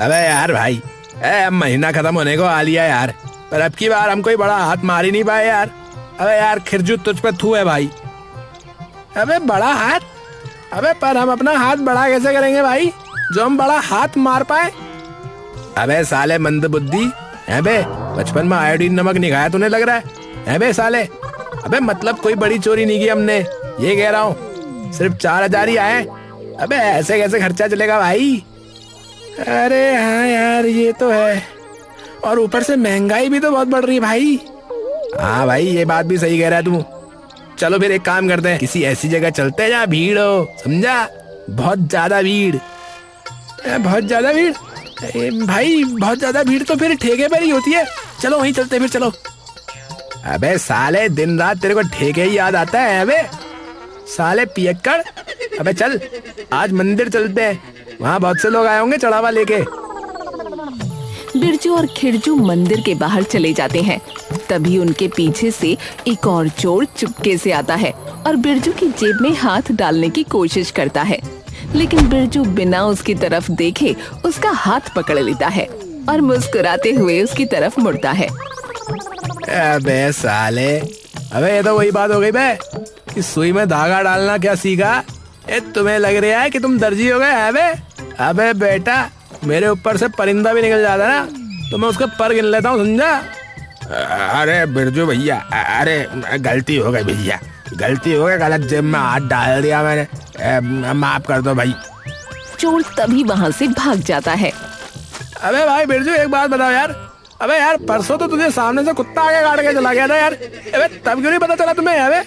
अबे यार भाई, अब महीना खत्म होने को आ लिया यार, पर अब की बार हम कोई बड़ा हाथ मार ही नहीं पाए यार। अबे यार खिरजू तुझ पे थू है भाई। अबे बड़ा हाथ? अबे पर हम अपना हाथ बड़ा कैसे करेंगे भाई जो हम बड़ा हाथ मार पाए? अबे साले मंदबुद्धि, अबे बचपन में आयोडीन नमक नहीं खाया तूने लग रहा है बे साले। अबे मतलब कोई बड़ी चोरी नहीं की हमने, ये कह रहा हूँ, सिर्फ 4,000 ही आए। अबे ऐसे कैसे खर्चा चलेगा भाई? अरे हाँ यार ये तो है, और ऊपर से महंगाई भी तो बहुत बढ़ रही है भाई। हाँ भाई ये बात भी सही कह रहा है तू। चलो फिर एक काम करते हैं, किसी ऐसी जगह चलते हैं जहाँ भीड़ हो, समझा? बहुत ज्यादा भीड़। बहुत ज्यादा भीड़ भाई, बहुत ज्यादा भीड़ तो फिर ठेके पर ही होती है। चलो वहीं चलते हैं फिर, चलो। अबे साले दिन रात तेरे को ठेके ही याद आता है अबे साले पियक्कड़। अबे चल आज मंदिर चलते हैं, वहाँ बहुत से लोग आए होंगे चढ़ावा लेके। बिरजू और खिरजू मंदिर के बाहर चले जाते हैं। तभी उनके पीछे से एक और चोर चुपके से आता है और बिरजू की जेब में हाथ डालने की कोशिश करता है, लेकिन बिरजू बिना उसकी तरफ देखे उसका हाथ पकड़ लेता है और मुस्कुराते हुए उसकी तरफ मुड़ता है। अबे साले, अबे ये तो वही बात हो गई बे कि सुई में धागा डालना क्या सीखा? तुम्हें लग रहा है कि तुम दर्जी हो गए हैं बे? अबे बेटा मेरे ऊपर से परिंदा भी निकल जाता ना तो मैं उसके पर गिन लेता हूँ, समझा? अरे बिरजू भैया, अरे गलती हो गई भैया, गलती हो गई, गलत जेब में हाथ डाल दिया मैंने, माफ कर दो भाई। चोर तभी वहाँ से भाग जाता है। अबे भाई बिरजू एक बात बताओ यार, अबे यार परसों तो तुझे सामने से कुत्ता आगे काट के चला गया था यार, अबे तब क्यों नहीं पता चला तुम्हें? अबे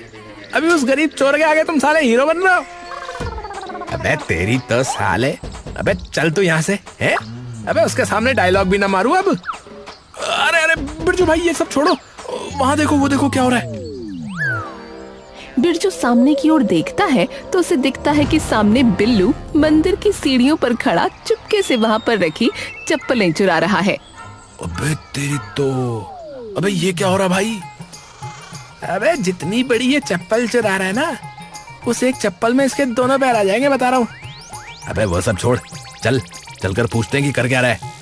अभी उस गरीब चोर के आगे तुम साले हीरो बन रहे हो। अबे तेरी तो साले, अबे चल तू यहाँ से हैं? अबे उसके सामने डायलॉग भी ना मारू अब। अरे अरे बिरजू भाई ये सब छोड़ो, वहाँ देखो, वो देखो क्या हो रहा है। बिरजू सामने की ओर देखता है तो उसे दिखता है कि सामने बिल्लू मंदिर की सीढ़ियों पर खड़ा चुपके से वहाँ पर रखी चप्पलें चुरा रहा है। अबे तेरी तो, अबे ये क्या हो रहा भाई? अबे जितनी बड़ी ये चप्पल चुरा रहा है ना, उस एक चप्पल में इसके दोनों पैर आ जाएंगे, बता रहा हूँ। अबे वो सब छोड़, चल चलकर पूछते हैं कि कर क्या रहा है।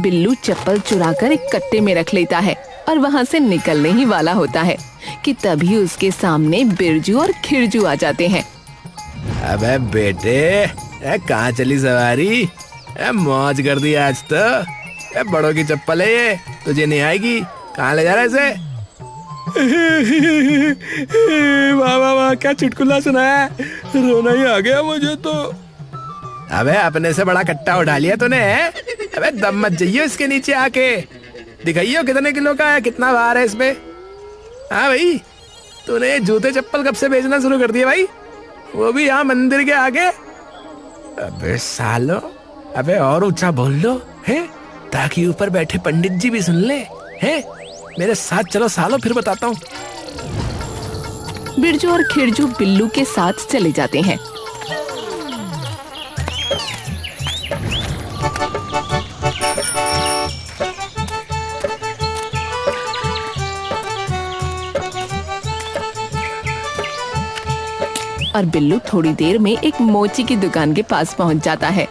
बिल्लू चप्पल चुराकर एक कट्टे में रख लेता है और वहाँ से निकलने ही वाला होता है कि तभी उसके सामने बिरजू और खिरजू आ जाते हैं। अबे बेटे कहाँ चली सवारी? मौज कर दी आज तो। बड़ों की चप्पल है ये, तुझे नहीं आएगी। कहाँ ले जा रहा है इसे? वाह वाह वाह, क्या चुटकुला सुनाया, रोना ही आ गया मुझे तो। अबे अपने से बड़ा कट्टा उठा लिया तूने। अबे दम मत जाइए इसके नीचे आके, दिखाइयो कितने किलो का है, कितना भार है इसमें। हाँ भाई तूने जूते चप्पल कब से बेचना शुरू कर दिया भाई, वो भी यहाँ मंदिर के आगे? अबे सालो, अबे और ऊंचा बोल लो है ताकि ऊपर बैठे पंडित जी भी सुन ले हैं। मेरे साथ चलो सालो, फिर बताता हूँ। बिरजू और खिरजू बिल्लू के साथ चले जाते हैं। और बिल्लू थोड़ी देर में एक मोची की दुकान के पास पहुंच जाता है।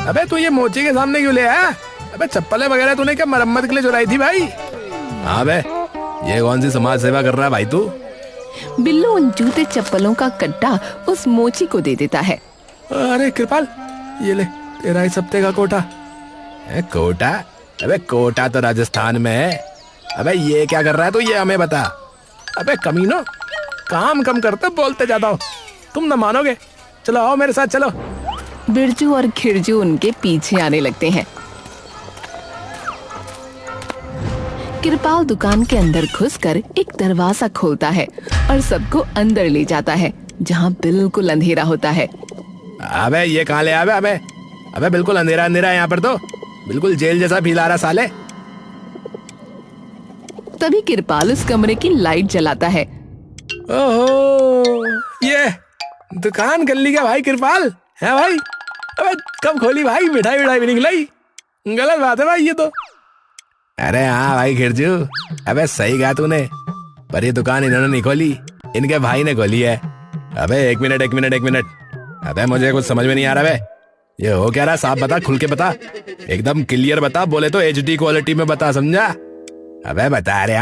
अबे तू ये मोची के सामने क्यों ले आया? अबे चप्पलें वगैरह तूने क्या मरम्मत के लिए चुराई थी भाई? हाँ बे, ये कौन सी समाज सेवा कर रहा है भाई तू? बिल्लू उन जूते चप्पलों का कट्टा उस मोची को दे देता है। अरे कृपाल, ये ले तेरा इस हफ्ते का कोटा। कोटा? अबे कोटा तो राजस्थान में है। अबे ये क्या कर रहा है तू, ये हमें बता। अबे कमीनो, काम कम करते बोलते जाता हूँ, तुम न मानोगे। चलो आओ मेरे साथ चलो। बिरजू और खिरजू उनके पीछे आने लगते हैं। कृपाल दुकान के अंदर घुसकर एक दरवाजा खोलता है और सबको अंदर ले जाता है, जहाँ बिल्कुल अंधेरा होता है। अबे ये कहाँ ले आया? अबे अबे बिल्कुल अंधेरा अंधेरा है यहाँ पर तो, बिल्कुल जेल जैसा फील आ रहा साले। तभी कृपाल उस कमरे की लाइट जलाता है। ओहो, ये दुकान कर ली क्या भाई कृपाल? है भाई? अबे कब खोली भाई? मिठाई मिठाई भी निकलाई? गलत बात है भाई ये तो। अरे हाँ भाई खिरजू, अबे सही कहा तूने, पर ये दुकान इन्होंने नहीं खोली, इनके भाई ने खोली है। अबे एक मिनट, अबे मुझे कुछ समझ में नहीं आ रहा बे। ये हो क्या रहा, साफ बता, खुल के बता, एकदम क्लियर बता, बोले तो HD क्वालिटी में बता, समझा? अबे बता रहे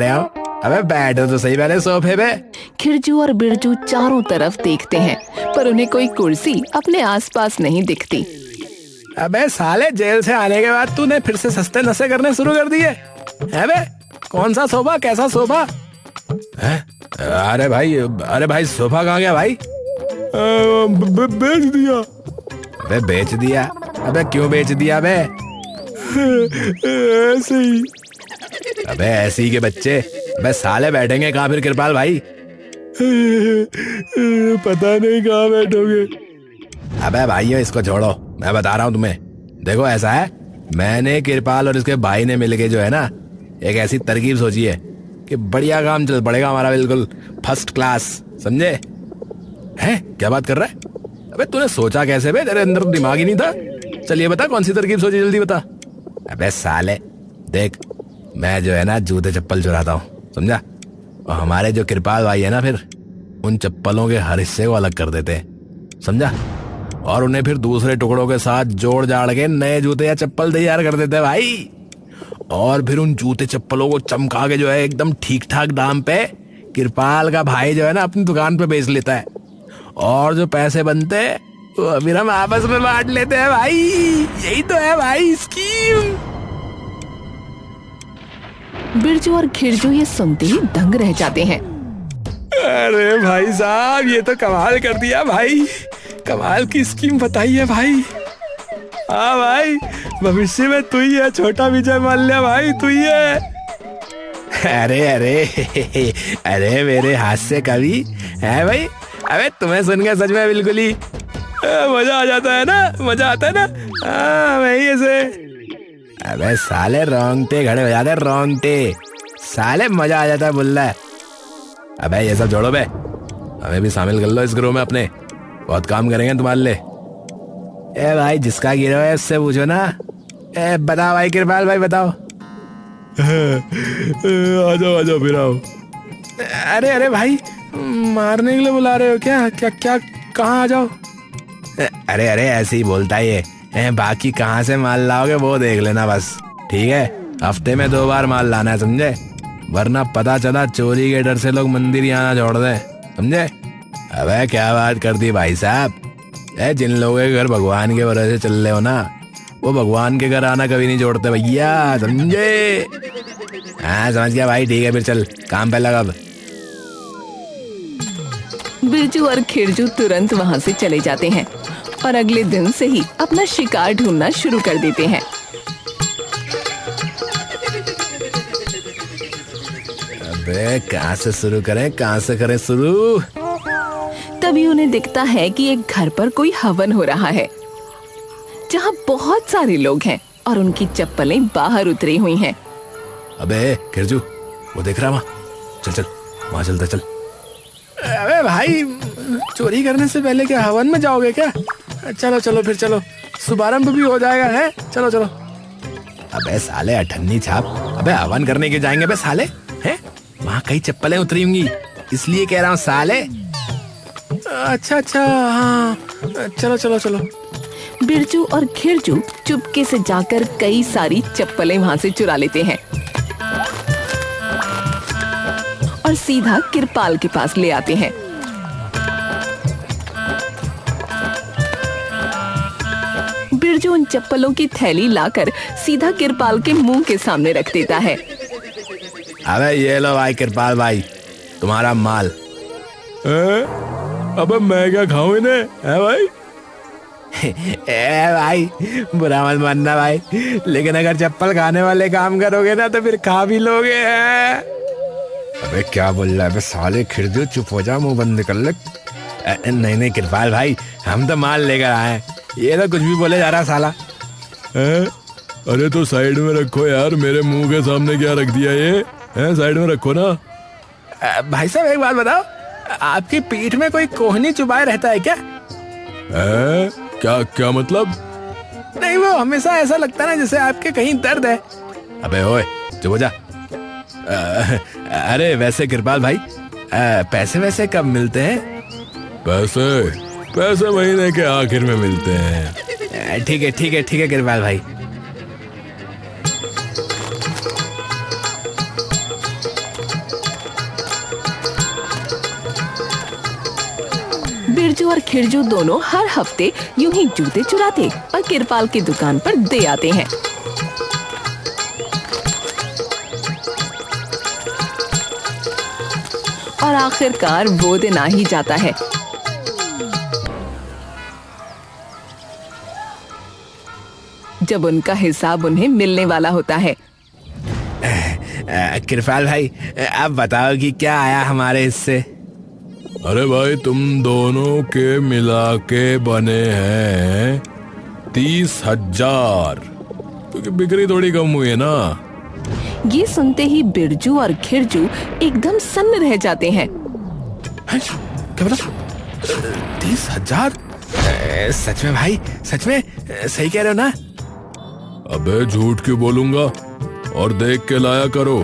हो। अबे बैठो तो सही पहले सोफे पे। खिरजू और बिरजू चारों तरफ देखते हैं पर उन्हें कोई कुर्सी अपने आसपास नहीं दिखती। अबे साले, जेल से आने के बाद तूने फिर से सस्ते नशे करने शुरू कर दिए है बे? कौन सा सोफा, कैसा सोफा है? अरे भाई सोफा कहाँ गया भाई? बेच दिया। अबे बेच दिया? अबे क्यों बेच दिया बे? ऐसे ही। अबे ऐसे ही के बच्चे, अबे साले बैठेंगे कहाँ फिर कृपाल भाई? पता नहीं कहाँ बैठोगे। अबे भाइयों इसको छोड़ो, मैं बता रहा हूँ तुम्हें। देखो ऐसा है, मैंने कृपाल और इसके भाई ने मिलके जो है ना, एक ऐसी तरकीब सोची है कि बढ़िया काम चल पड़ेगा हमारा, बिल्कुल फर्स्ट क्लास, समझे? हैं क्या बात कर रहा है? अबे तूने सोचा कैसे बे? तेरे अंदर दिमाग ही नहीं था? चलिए बता कौन सी तरकीब सोची, जल्दी बता। अबे साले देख, मैं जो है ना जूते चप्पल चुराता हूँ, समझा? और हमारे जो कृपाल भाई है ना, फिर उन चप्पलों के हर हिस्से को अलग कर देते हैं, समझा? और उन्हें फिर दूसरे टुकड़ों के साथ जोड़ जाड़ के नए जूते या चप्पल तैयार कर देते हैं भाई। और फिर उन जूते चप्पलों को चमका के जो है एकदम ठीक ठाक दाम पे कृपाल का भाई जो है ना अपनी दुकान पे बेच लेता है। और जो पैसे बनते हैं वो फिर हम आपस में बांट लेते हैं भाई। यही तो है भाई स्कीम। बिरजू और खिरजू ये सुनते ही दंग रह जाते हैं। अरे भाई साहब, ये तो कमाल कर दिया भाई, कमाल की स्कीम बताई है भाई। हाँ भाई, भविष्य में तू ही है छोटा विजय माल्या भाई, तू ही है। अरे मेरे हास्य कवि है भाई। अबे तुम्हें सुनकर सच में बिल्कुल ही मजा आ जाता है ना, मजा आता है ना। हाँ वही ऐसे। अबे साले रोंगटे खड़े हो जाते, रोंगटे साले, मजा आ जाता है बोल रहा है। अबे ये सब छोड़ो बे, हमें भी शामिल कर लो इस ग्रोह में अपने, बहुत काम करेंगे तुम्हारे लिए। ए भाई जिसका गिरो है उससे पूछो ना। ए बताओ भाई कृपाल भाई, बताओ। आ जाओ फिर आओ। अरे भाई, मारने के लिए बुला रहे हो क्या? क्या कहाँ आ जाओ? अरे ऐसे ही बोलता है ये। बाकी कहाँ से माल लाओगे वो देख लेना बस, ठीक है? हफ्ते में 2 बार माल लाना है, समझे? वरना पता चला चोरी के डर से लोग मंदिर ही आना छोड़ दे, समझे? अबे क्या बात कर दी भाई साहब। जिन लोगों के घर भगवान के भरोसे चल रहे हो ना, वो भगवान के घर आना कभी नहीं छोड़ते भैया, समझे? हाँ समझ गया भाई, ठीक है फिर चल काम पे लगा। बिरजू और खिरजू तुरंत वहाँ से चले जाते हैं और अगले दिन से ही अपना शिकार ढूंढना शुरू कर देते हैं। अबे कहाँ से शुरू करें, कहाँ से करें शुरू? तभी उन्हें दिखता है कि एक घर पर कोई हवन हो रहा है, जहाँ बहुत सारे लोग हैं और उनकी चप्पलें बाहर उतरी हुई हैं। अबे खिरजू, वो देख रहा वहाँ, चल वहाँ चलता चल। अबे भाई, चोरी करने से पहले क्या हवन में जाओगे क्या? चलो फिर चलो, शुभारंभ भी हो जाएगा है। चलो। अबे साले अठन्नी छाप, अबे हवन करने के जाएंगे बे साले, हैं? वहाँ कई चप्पलें उतरी होंगी, इसलिए कह रहा हूँ साले। अच्छा हाँ, चलो। बिरजू और खिरजू चुपके से जाकर कई सारी चप्पलें वहाँ से चुरा लेते हैं और सीधा कृपाल के पास ले आते हैं। बिरजू उन चप्पलों की थैली लाकर सीधा कृपाल के मुंह के सामने रख देता है। अबे ये लो भाई कृपाल भाई, तुम्हारा माल। अबे मैं क्या खाऊं इन्हें, है भाई? भाई बुरा मत मानना भाई, लेकिन अगर चप्पल खाने वाले काम करोगे ना तो फिर खा भी लोगे। अबे क्या बोल रहा है बे साले खिरजू, चुप हो जा, मुंह बंद कर ले। नहीं कृपाल भाई, हम तो माल लेकर आए, ये तो कुछ भी बोले जा रहा साला। अरे तो साइड में रखो यार, मेरे मुंह के सामने क्या रख दिया ये? साइड में रखो ना। भाई साहब एक बात बताओ, आपकी पीठ में कोई कोहनी चुभाए रहता है क्या? क्या मतलब? नहीं वो हमेशा ऐसा लगता है ना जैसे आपके कहीं दर्द है। अबे ओए चुप हो जा। अरे वैसे कृपाल भाई, पैसे वैसे कब मिलते हैं? पैसे महीने के आखिर में मिलते हैं। ठीक है ठीक है ठीक है किरपाल भाई। बिरजू और खिरजू दोनों हर हफ्ते यूं ही जूते चुराते और किरपाल की दुकान पर दे आते हैं। और आखिरकार वो दिन आ ही जाता है। जब उनका हिसाब उन्हें मिलने वाला होता है। किरपाल भाई अब बताओ कि क्या आया हमारे हिस्से। अरे भाई तुम दोनों के मिला के बने हैं 30,000, क्योंकि बिक्री थोड़ी कम हुई है ना। ये सुनते ही बिरजू और खिरजू एकदम सन्न रह जाते हैं। क्या बोला? 30,000? सच में भाई, सच में सही कह रहे हो ना? अबे झूठ क्यों बोलूंगा, और देख के लाया करो,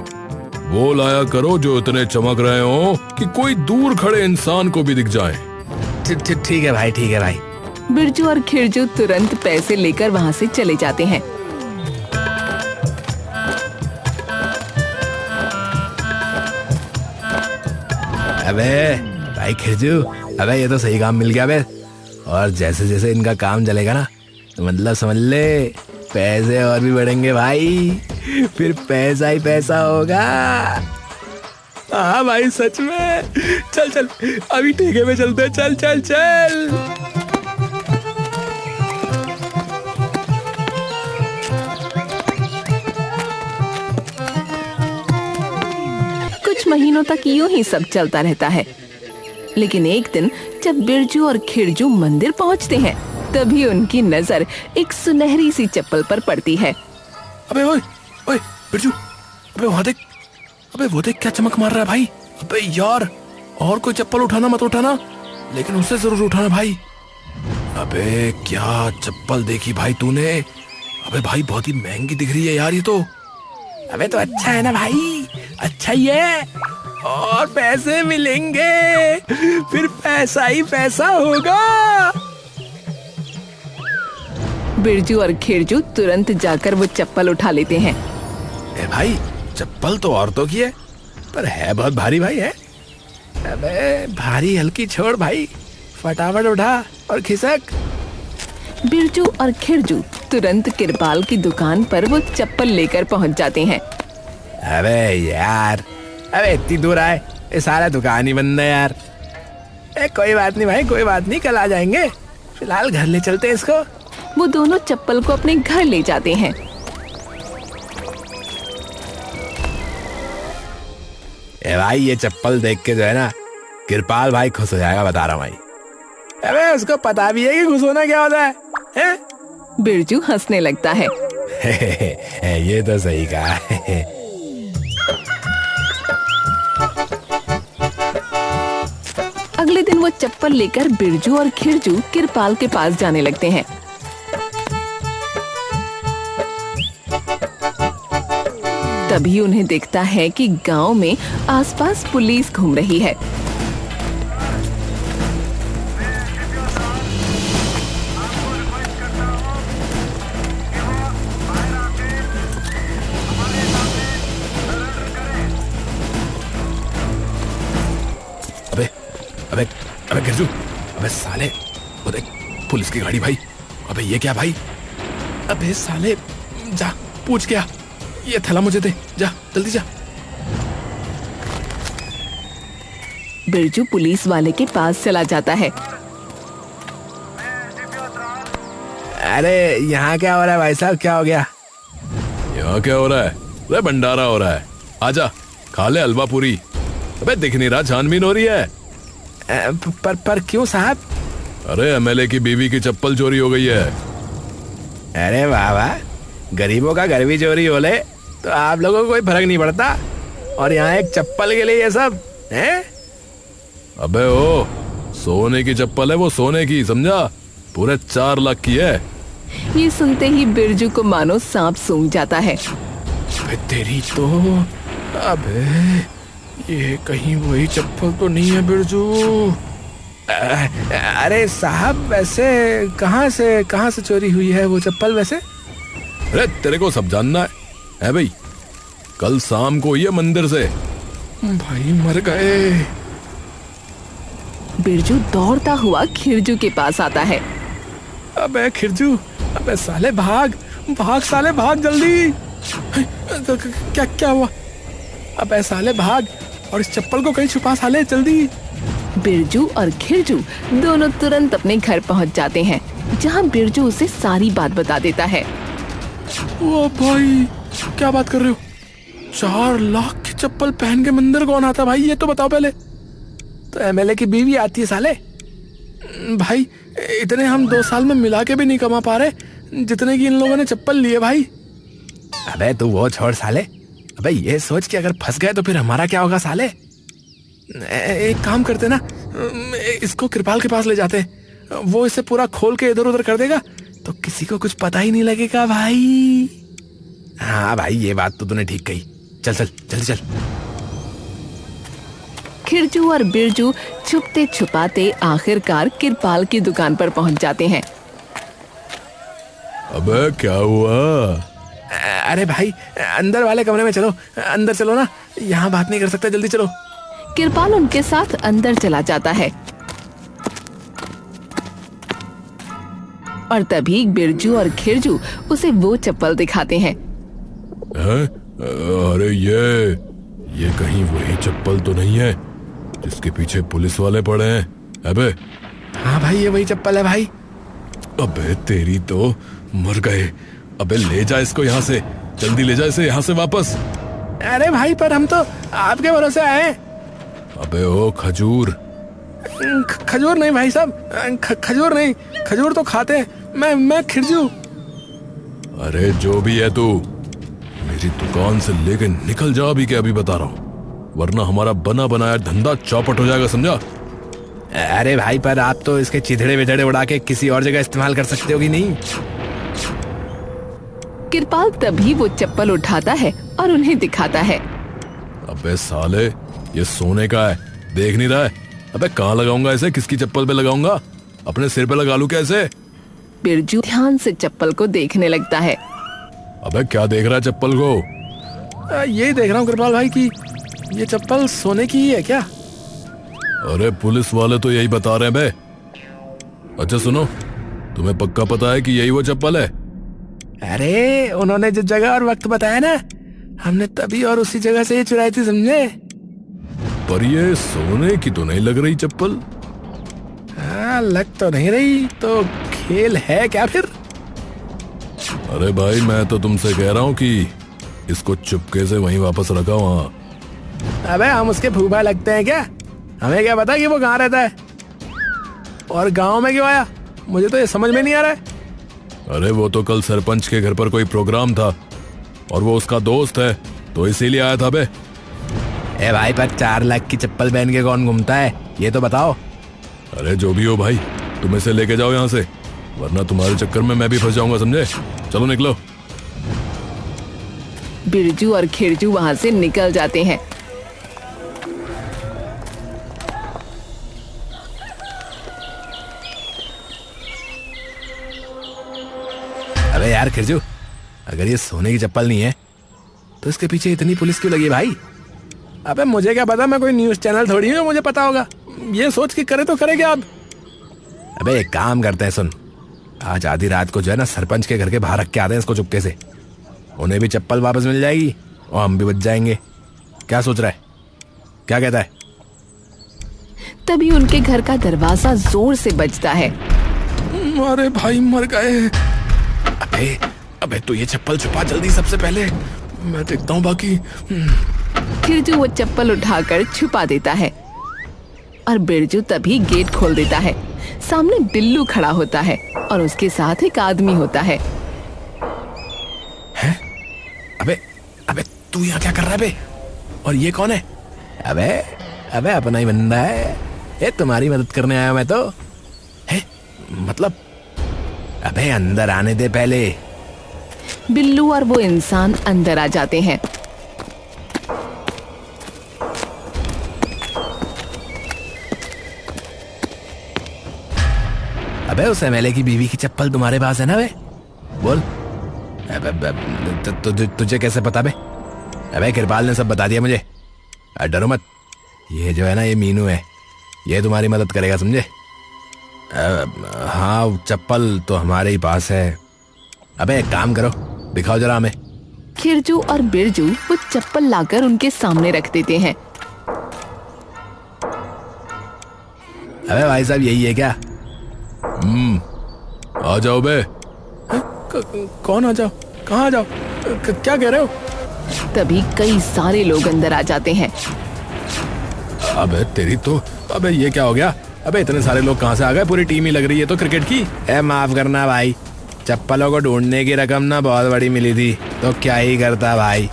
वो लाया करो जो इतने चमक रहे हो कि कोई दूर खड़े इंसान को भी दिख जाए। ठीक है भाई, ठीक है भाई। बिरजू और खिरजू तुरंत पैसे लेकर वहाँ से चले जाते हैं। अबे भाई खिरजू, अबे ये तो सही काम मिल गया बे। और जैसे जैसे इनका काम चलेगा ना, तो मतलब समझ ले पैसे और भी बढ़ेंगे भाई, फिर पैसा ही पैसा होगा। हाँ भाई सच में। चल चल अभी ठेके पे चलते हैं, चल चल चल। कुछ महीनों तक यूं ही सब चलता रहता है। लेकिन एक दिन जब बिरजू और खिरजू मंदिर पहुंचते हैं, तभी उनकी नजर एक सुनहरी सी चप्पल पर पड़ती है। अबे ओए ओए बिरजू, अबे वहां देख, अबे वो देख क्या चमक मार रहा है भाई। अबे यार, और कोई चप्पल उठाना मत उठाना, लेकिन उससे जरूर उठाना भाई। अबे क्या चप्पल देखी भाई तूने? अबे भाई बहुत ही महंगी दिख रही है यार ये तो। अबे तो अच्छा है ना भाई, अच्छा ही है, और पैसे मिलेंगे, फिर पैसा ही पैसा होगा। बिरजू और खिरजू तुरंत जाकर वो चप्पल उठा लेते हैं। ए भाई चप्पल तो औरतों की है, पर है बहुत भारी भाई है। अबे भारी हल्की छोड़ भाई, फटाफट उठा और खिसक। बिरजू और खिरजू तुरंत किरपाल की दुकान पर वो चप्पल लेकर पहुंच जाते हैं। अबे यार, अबे इतनी दूर आए, ये सारा दुकान ही बंद है यार। कोई बात नहीं भाई, कोई बात नहीं, कल आ जाएंगे, फिलहाल घर ले चलते हैं इसको। वो दोनों चप्पल को अपने घर ले जाते हैं। ए भाई ये चप्पल देख के जो है ना, किरपाल भाई खुश हो जाएगा, बता रहा हूँ भाई। अबे उसको पता भी है कि खुश होना क्या होता है, हैं? बिरजू हंसने लगता है। ये तो सही कहा। अगले दिन वो चप्पल लेकर बिरजू और खिरजू किरपाल के पास जाने लगते हैं। तभी उन्हें दिखता है कि गांव में आसपास पुलिस घूम रही है। अबे अबे अबे गिरजू, अबे साले, वो देख पुलिस की गाड़ी भाई। अबे ये क्या भाई? अबे साले जा पूछ क्या, ये थैला मुझे दे, जा जल्दी जा। बिरजू पुलिस वाले के पास चला जाता है। अरे यहाँ क्या हो रहा है भाई साहब, क्या हो गया? यहाँ क्या हो रहा है? अरे भंडारा हो रहा है, आजा खा ले हलवा पूरी। अबे दिख नहीं रहा छानबीन हो रही है? पर क्यों साहब? अरे एमएलए की बीवी की चप्पल चोरी हो गई है। अरे वाह वाह, गरीबों का घर भी चोरी हो ले तो आप लोगों को कोई फर्क नहीं पड़ता, और यहाँ एक चप्पल के लिए ये सब हैं? अबे ओ, सोने की चप्पल है वो, सोने की, समझा? पूरे 4 लाख की है। ये सुनते ही बिरजू को मानो सांप सूंघ जाता है। अबे तेरी तो, अबे ये कहीं वही चप्पल तो नहीं है बिरजू? अरे साहब, वैसे कहाँ से चोरी हुई है वो चप्पल वैसे? अरे तेरे को सब जानना है भाई? कल शाम को ये मंदिर से। भाई मर गए। बिरजू दौड़ता हुआ खिरजू के पास आता है। अबे खिरजू, अबे साले भाग भाग, साले भाग जल्दी। क्या हुआ? अबे साले भाग और इस चप्पल को कहीं छुपा साले जल्दी। बिरजू और खिरजू दोनों तुरंत अपने घर पहुंच जाते हैं, जहां बिरजू उसे सारी बात बता देता है। ओ भाई, क्या बात कर रहे हो? 4 लाख की चप्पल पहन के मंदिर कौन आता भाई, ये तो बताओ पहले। तो एमएलए की बीवी आती है साले। भाई इतने हम 2 साल में मिला के भी नहीं कमा पा रहे जितने की इन लोगों ने चप्पल लिए भाई। अबे तू वो छोड़ साले, अबे ये सोच कि अगर फंस गए तो फिर हमारा क्या होगा साले। एक काम करते ना, इसको कृपाल के पास ले जाते, वो इसे पूरा खोल के इधर उधर कर देगा तो किसी को कुछ पता ही नहीं लगेगा भाई। हाँ भाई, ये बात तो तूने ठीक कही। चल चल जल्दी चल। खिरजू और बिरजू छुपते छुपाते आखिरकार कृपाल की दुकान पर पहुंच जाते हैं। अबे क्या हुआ? अरे भाई, अंदर वाले कमरे में चलो, अंदर चलो ना, यहाँ बात नहीं कर सकते, जल्दी चलो। कृपाल उनके साथ अंदर चला जाता है और तभी बिरजू और खिरजू उसे वो चप्पल दिखाते हैं। अरे ये कहीं वही चप्पल तो नहीं है जिसके पीछे पुलिस वाले पड़े हैं? अबे हाँ भाई, ये वही चप्पल है भाई। अबे तेरी तो मर गए। अबे ले जा इसको यहाँ से, जल्दी ले जा इसे यहाँ से वापस। अरे भाई, पर हम तो आपके भरोसे आए हैं। अबे ओ खजूर। खजूर नहीं भाई साहब, खजूर नहीं, खजूर तो खाते हैं। मैं खिरजू। अरे जो भी है तू, मेरी दुकान से लेके निकल जा अभी के अभी बता रहा हूँ, वरना हमारा बना बनाया धंधा चौपट हो जाएगा, समझा? अरे भाई, पर आप तो इसके चिथड़े विथड़े उड़ा के किसी और जगह इस्तेमाल कर सकते हो कि नहीं? कृपाल तभी वो चप्पल उठाता है और उन्हें दिखाता है। अबे साले, ये सोने का है, देख नहीं रहा है? अबे कहाँ लगाऊंगा इसे? किसकी चप्पल पे लगाऊंगा? अपने सिर पे लगा लूं कैसे? बिरजू ध्यान से चप्पल को देखने लगता है। अबे क्या देख रहा है चप्पल को? यही देख रहा हूँ कृपाल भाई की ये चप्पल सोने की ही है क्या? अरे पुलिस वाले तो यही बता रहे हैं बे। अच्छा सुनो, तुम्हें पक्का पता है कि यही वो चप्पल है? अरे उन्होंने जो जगह और वक्त बताया ना, हमने तभी और उसी जगह से ये चुराई थी, समझे? पर ये सोने की तो नहीं लग रही चप्पल। हाँ, लग तो नहीं रही, तो खेल है क्या फिर? अरे भाई, मैं तो तुमसे कह रहा हूँ कि इसको चुपके से वहीं वापस रखा वहाँ। अबे हम उसके फूफा लगते हैं क्या? हमें क्या पता कि वो कहाँ रहता है, और गांव में क्यों आया, मुझे तो ये समझ में नहीं आ रहा है। अरे वो तो कल सरपंच के घर पर कोई प्रोग्राम था और वो उसका दोस्त है, तो इसीलिए आया था बे। ए भाई, पर 4 लाख की चप्पल पहन के कौन घूमता है, ये तो बताओ। अरे जो भी हो भाई, तुम इसे लेके जाओ यहाँ से, वरना तुम्हारे चक्कर में मैं भी फंस जाऊंगा, समझे? चलो निकलो। बिरजू और खिरजू वहाँ से निकल जाते हैं। अबे यार खिरजू, अगर ये सोने की चप्पल नहीं है तो इसके पीछे इतनी पुलिस क्यों लगी भाई? अबे मुझे क्या पता, मैं कोई न्यूज़ चैनल थोड़ी हूँ, मुझे पता होगा। ये सोच के करे तो करे क्या अब? अबे एक काम करते हैं, सुन, आज आधी रात को जो है ना, सरपंच के घर के बाहर रख के आते हैं इसको चुपके से। उन्हें भी चप्पल वापस मिल जाएगी और हम भी बच जाएंगे। क्या सोच रहा है, क्या कहता है? तभी उनके घर का दरवाजा जोर से बजता है। अरे भाई मर गए। अबे तू ये चप्पल छुपा जल्दी, सबसे पहले मैं देखता हूँ बाकी। खिरजू वो चप्पल उठाकर छुपा देता है और बिरजू तभी गेट खोल देता है। सामने बिल्लू खड़ा होता है और उसके साथ एक आदमी होता है। हैं? अबे तू यहाँ क्या कर रहा है बे? और ये कौन है? अबे अपना ही बंदा है, ये तुम्हारी मदद करने आया मैं तो। है मतलब? अबे अंदर आने दे पहले। बिल्लू और वो इंसान अंदर आ जाते हैं। अबे उस एमएलए की बीवी की चप्पल तुम्हारे पास है ना बे? बोल। तुझे कैसे पता बे? अबे कृपाल ने सब बता दिया मुझे। डरो मत, ये जो है ना, ये मीनू है, ये तुम्हारी मदद करेगा, समझे? हाँ, चप्पल तो हमारे ही पास है। अबे एक काम करो, दिखाओ जरा हमें। खिरजू और बिरजू वो चप्पल लाकर उनके सामने रख देते हैं। अबे भाई साहब, यही है क्या? आ जाओ बे। कौन आ जाओ? कहाँ आ जाओ? क्या कह रहे हो? तभी कई सारे लोग अंदर आ जाते हैं। अबे तेरी तो, अबे ये क्या हो गया? अबे इतने सारे लोग कहाँ से आ गए? पूरी टीम ही लग रही है तो क्रिकेट की। माफ करना भाई, चप्पलों को ढूंढने की रकम ना बहुत बड़ी मिली थी, तो क्या ही करता भाई।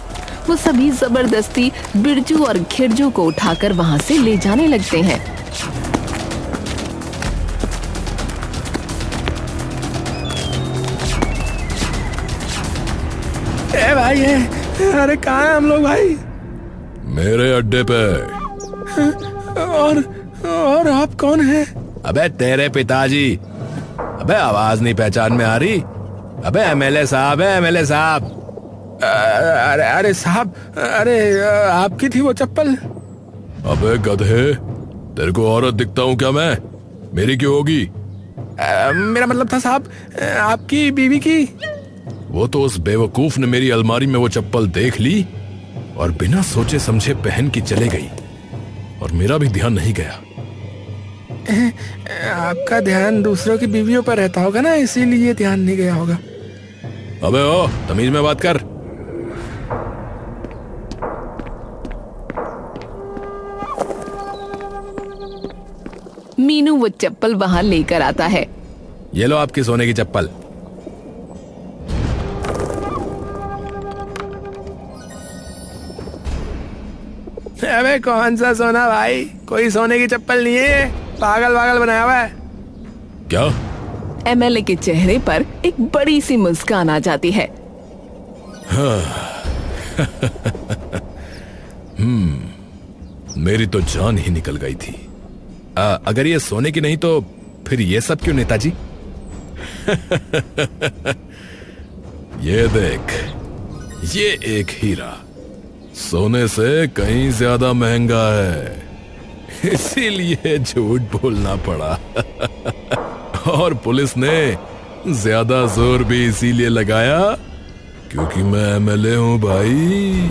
वो सभी जबरदस्ती बिरजू और खिरजू को उठाकर वहाँ से ले जाने लगते हैं। भाई है, अरे कहाँ है हम लोग भाई? मेरे अड्डे पे। और आप कौन हैं? अबे तेरे पिताजी। अबे आवाज नहीं पहचान में आ रही? अबे एमएलए साहब है, एमएलए साहब। अरे साहब, अरे आपकी थी वो चप्पल? अबे गधे, तेरे को औरत दिखता हूँ क्या मैं? मेरी क्यों होगी? मेरा मतलब था साहब, आपकी बीवी की। वो तो उस बेवकूफ ने मेरी अलमारी में वो चप्पल देख ली और बिना सोचे समझे पहन की चले गई, और मेरा भी ध्यान नहीं गया। आपका ध्यान दूसरों की बीवियों पर रहता होगा ना, इसीलिए ध्यान नहीं गया होगा। अबे ओ, तमीज में बात कर। मीनू वो चप्पल वहाँ लेकर आता है। ये लो आपकी सोने की चप्पल। अबे कौन सा सोना भाई? कोई सोने की चप्पल नहीं है, पागल पागल बनाया हुआ है। क्या? एमएलए के चेहरे पर एक बड़ी सी मुस्कान आ जाती है। मेरी तो जान ही निकल गई थी। अगर ये सोने की नहीं तो फिर ये सब क्यों नेताजी? ये देख, ये एक हीरा सोने से कहीं ज्यादा महंगा है, इसीलिए झूठ बोलना पड़ा। और पुलिस ने ज्यादा जोर भी इसीलिए लगाया क्योंकि मैं एमएलए हूं भाई।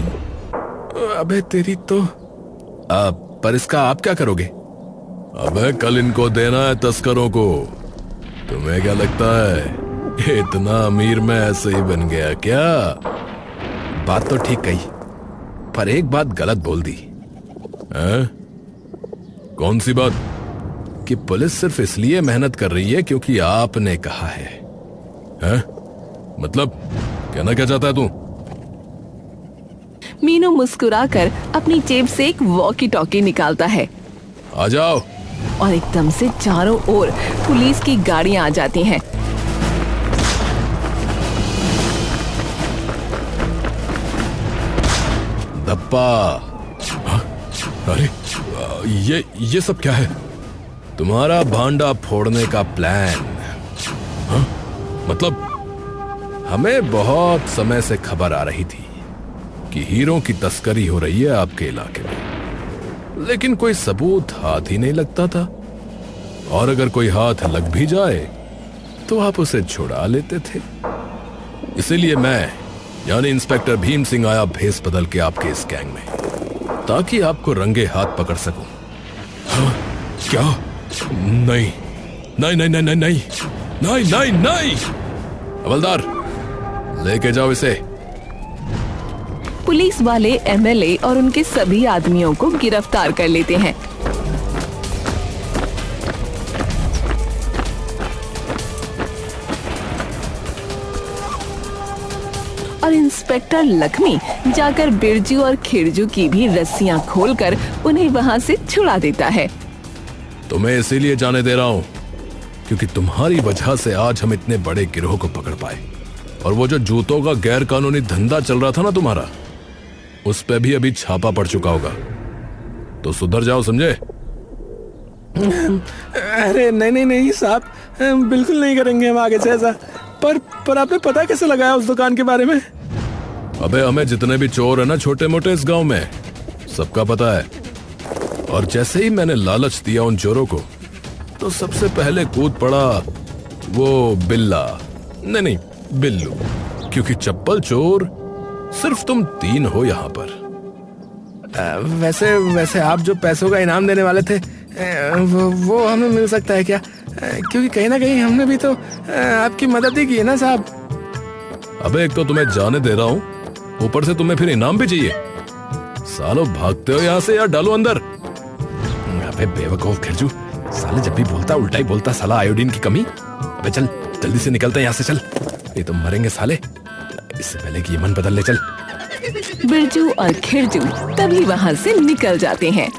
अबे तेरी तो। पर इसका आप क्या करोगे? अबे कल इनको देना है तस्करों को। तुम्हें क्या लगता है इतना अमीर मैं ऐसे ही बन गया क्या? बात तो ठीक कही, पर एक बात गलत बोल दी। हैं? कौन सी बात? कि पुलिस सिर्फ इसलिए मेहनत कर रही है क्योंकि आपने कहा है। हैं? मतलब कहना क्या चाहता है तू? मीनू मुस्कुराकर अपनी जेब से एक वॉकी टॉकी निकालता है। आ जाओ। और एकदम से चारों ओर पुलिस की गाड़ियां आ जाती हैं। धप्पा। हाँ? अरे ये सब क्या है? तुम्हारा भांडा फोड़ने का प्लान। हाँ? मतलब हमें बहुत समय से खबर आ रही थी कि हीरों की तस्करी हो रही है आपके इलाके में, लेकिन कोई सबूत हाथ ही नहीं लगता था। और अगर कोई हाथ लग भी जाए तो आप उसे छुड़ा लेते थे। इसीलिए मैं यानी इंस्पेक्टर भीम सिंह आया भेस बदल के आपके इस गैंग में, ताकि आपको रंगे हाथ पकड़ सकूं। हाँ? क्या? नहीं नहीं नहीं नहीं नहीं नहीं नहीं नहीं नहीं। हवलदार, लेके जाओ इसे। पुलिस वाले एमएलए और उनके सभी आदमियों को गिरफ्तार कर लेते हैं। और इंस्पेक्टर लक्ष्मी जाकर बिरजू और खिरजू की भी रस्सियां खोलकर उन्हें वहां से छुड़ा देता है। तुम्हें इसीलिए जाने दे रहा हूं क्योंकि तुम्हारी वजह से आज हम इतने बड़े गिरोह को पकड़ पाए। और वो जो जूतों का गैर कानूनी धंधा चल रहा था ना तुम्हारा, उस पे भी अभी छापा पड़ चुका होगा। तो सुधर जाओ, समझे? अरे नहीं नहीं नहीं साहब, बिल्कुल नहीं करेंगे हम आगे से ऐसा। पर आपने पता कैसे लगाया उस दुकान के बारे में? अबे हमें जितने भी चोर है ना छोटे मोटे इस गांव में, सबका पता है। और जैसे ही मैंने लालच दिया उन चोरों को, तो सबसे पहले कूद पड़ा वो बिल्ला, नहीं बिल्लू, क्योंकि चप्पल चोर सिर्फ तुम 3 हो यहाँ पर। वैसे आप जो पैसों का इनाम देने वाले थे, वो हमें मिल सकता है क्या? क्योंकि कहीं ना कहीं हमने भी तो आपकी मदद ही की है ना साहब। अबे एक तो तुम्हें जाने दे रहा हूँ, ऊपर से तुम्हें फिर इनाम भी चाहिए। सालों भागते हो यहाँ से या डालो अंदर। अबे बेवकूफ खिरजू, साले जब भी बोलता उल्टा ही बोलता, साला आयोडीन की कमी। अबे चल जल्दी से निकलते हैं यहाँ से, चल, ये तो मरेंगे साले। इससे पहले कि ये मन बदल ले, चल। बिरजू और खिरजू तभी वहाँ से निकल जाते हैं।